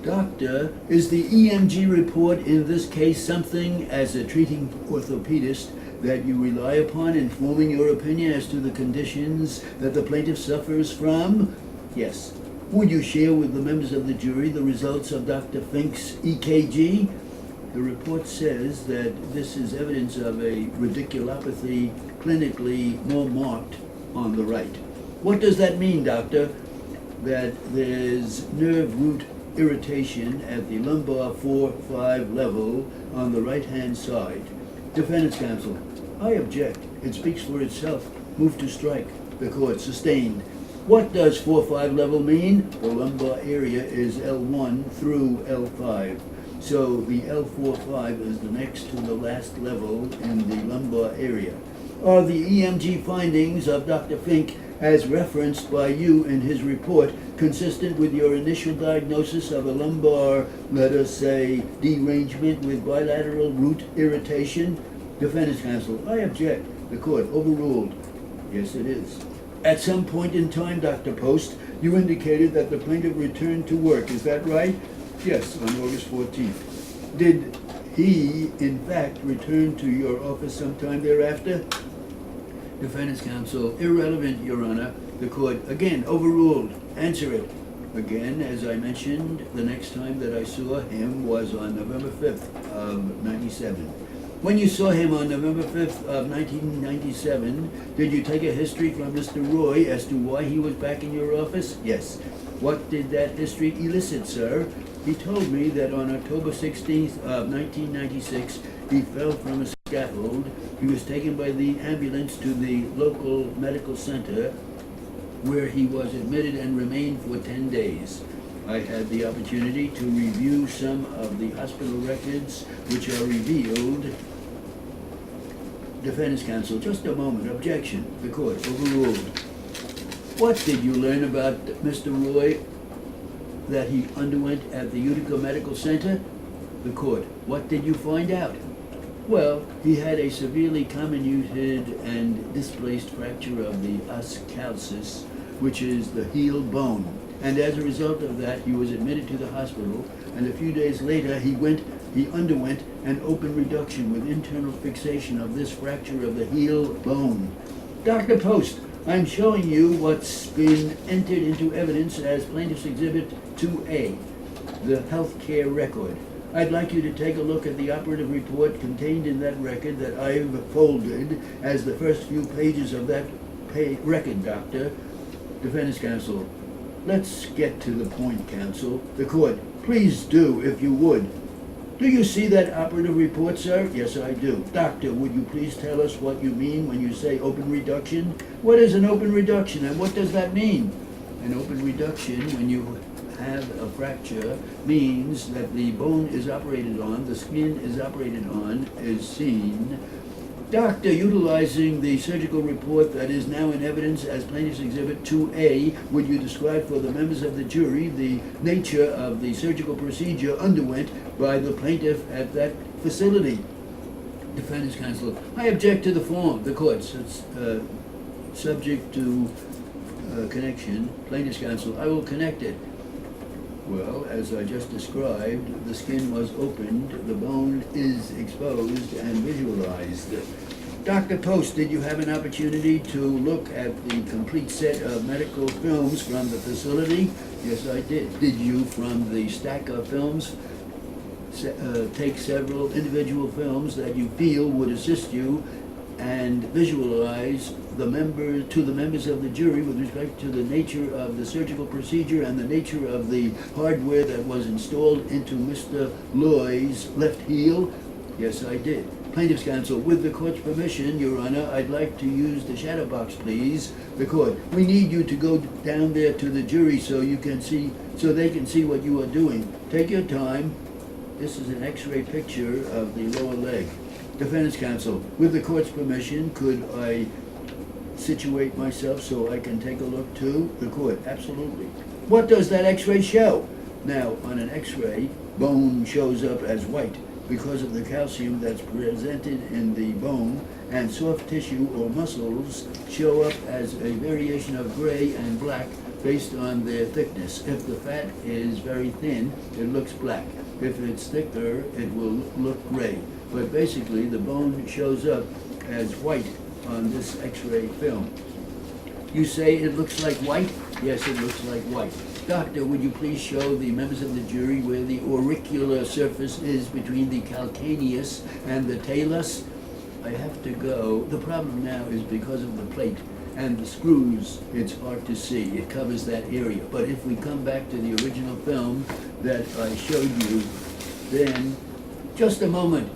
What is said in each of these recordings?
Doctor, is the EMG report in this case something, as a treating orthopedist, that you rely upon in forming your opinion as to the conditions that the plaintiff suffers from? Yes. Would you share with the members of the jury the results of Dr. Fink's EKG? The report says that this is evidence of a radiculopathy clinically more marked on the right. What does that mean, doctor? That there's nerve root irritation at the lumbar 4-5 level on the right-hand side. Defendant's counsel, I object. It speaks for itself. Move to strike. The court sustained. What does 4-5 level mean? The lumbar area is L1 through L5. So the L4-5 is the next to the last level in the lumbar area. Are the EMG findings of Dr. Fink, as referenced by you in his report, consistent with your initial diagnosis of a lumbar, let us say, derangement with bilateral root irritation? Defendant's counsel, I object. The court overruled. Yes, it is. At some point in time, Dr. Post, you indicated that the plaintiff returned to work. Is that right? Yes, on August 14th. Did he, in fact, return to your office sometime thereafter? Defendant's counsel, irrelevant, Your Honor. The court, again, overruled. Answer it. Again, as I mentioned, the next time that I saw him was on November 5th of 97. When you saw him on November 5th of 1997, did you take a history from Mr. Roy as to why he was back in your office? Yes. What did that history elicit, sir? He told me that on October 16th of 1996, he fell from a scaffold. He was taken by the ambulance to the local medical center, where he was admitted and remained for 10 days. I had the opportunity to review some of the hospital records which are revealed. Defendant's counsel, just a moment. Objection. The court overruled. What did you learn about Mr. Roy that he underwent at the Utica Medical Center? The court, what did you find out? Well, he had a severely comminuted and displaced fracture of the os calcis, which is the heel bone. And as a result of that, he was admitted to the hospital, and a few days later he underwent an open reduction with internal fixation of this fracture of the heel bone. Dr. Post, I'm showing you what's been entered into evidence as Plaintiff's Exhibit 2A, the healthcare record. I'd like you to take a look at the operative report contained in that record that I've folded as the first few pages of that record, Doctor. Defendant's counsel, let's get to the point, counsel. The court, please do, if you would. Do you see that operative report, sir? Yes, I do. Doctor, would you please tell us what you mean when you say open reduction? What is an open reduction, and what does that mean? An open reduction, when you have a fracture, means that the bone is operated on, the skin is operated on, is seen. Doctor, utilizing the surgical report that is now in evidence as Plaintiff's Exhibit 2A, would you describe for the members of the jury the nature of the surgical procedure underwent by the plaintiff at that facility? Defendant's counsel, I object to the form. The court, subject to connection. Plaintiff's counsel, I will connect it. Well, as I just described, the skin was opened, the bone is exposed and visualized. Dr. Post, did you have an opportunity to look at the complete set of medical films from the facility? Yes, I did. Did you, from the stack of films, take several individual films that you feel would assist you and visualize the members of the jury with respect to the nature of the surgical procedure and the nature of the hardware that was installed into Mr. Loy's left heel? Yes, I did. Plaintiff's counsel, with the court's permission, Your Honor, I'd like to use the shadow box, please. The court, we need you to go down there to the jury so they can see what you are doing. Take your time. This is an x-ray picture of the lower leg. Defendant's counsel, with the court's permission, could I situate myself so I can take a look too? The court, absolutely. What does that x-ray show? Now, on an x-ray, bone shows up as white because of the calcium that's presented in the bone, and soft tissue or muscles show up as a variation of gray and black based on their thickness. If the fat is very thin, it looks black. If it's thicker, it will look gray. But basically, the bone shows up as white on this X-ray film. You say it looks like white? Yes, it looks like white. Doctor, would you please show the members of the jury where the auricular surface is between the calcaneus and the talus? I have to go. The problem now is because of the plate and the screws, it's hard to see. It covers that area. But if we come back to the original film that I showed you, then, just a moment,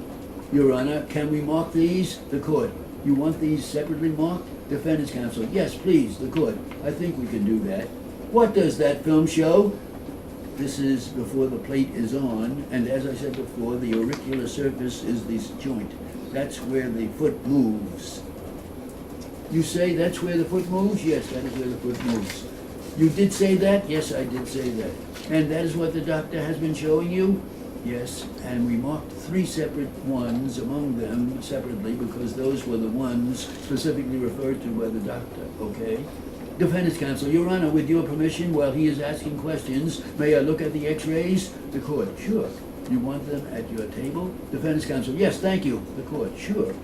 Your Honor, can we mark these? The court. You want these separately marked? Defendant's counsel. Yes, please, the court. I think we can do that. What does that film show? This is before the plate is on, and as I said before, the auricular surface is this joint. That's where the foot moves. You say that's where the foot moves? Yes, that is where the foot moves. You did say that? Yes, I did say that. And that is what the doctor has been showing you? Yes, and we marked 3 separate ones among them separately because those were the ones specifically referred to by the doctor, okay? Defendant's counsel, Your Honor, with your permission, while he is asking questions, may I look at the x-rays? The court, sure. You want them at your table? Defendant's counsel, yes, thank you. The court, sure.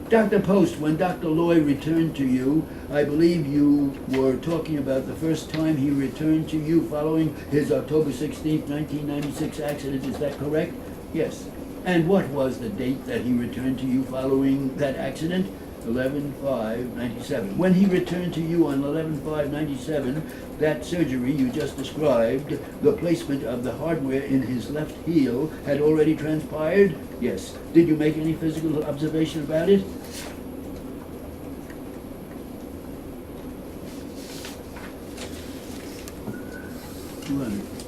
Dr. Post, when Dr. Loy returned to you, I believe you were talking about the first time he returned to you following his October 16th, 1996 accident. Is that correct? Yes. And what was the date that he returned to you following that accident? 11/5/97. When he returned to you on 11/5/97, that surgery you just described, the placement of the hardware in his left heel, had already transpired? Yes. Did you make any physical observation about it? $200.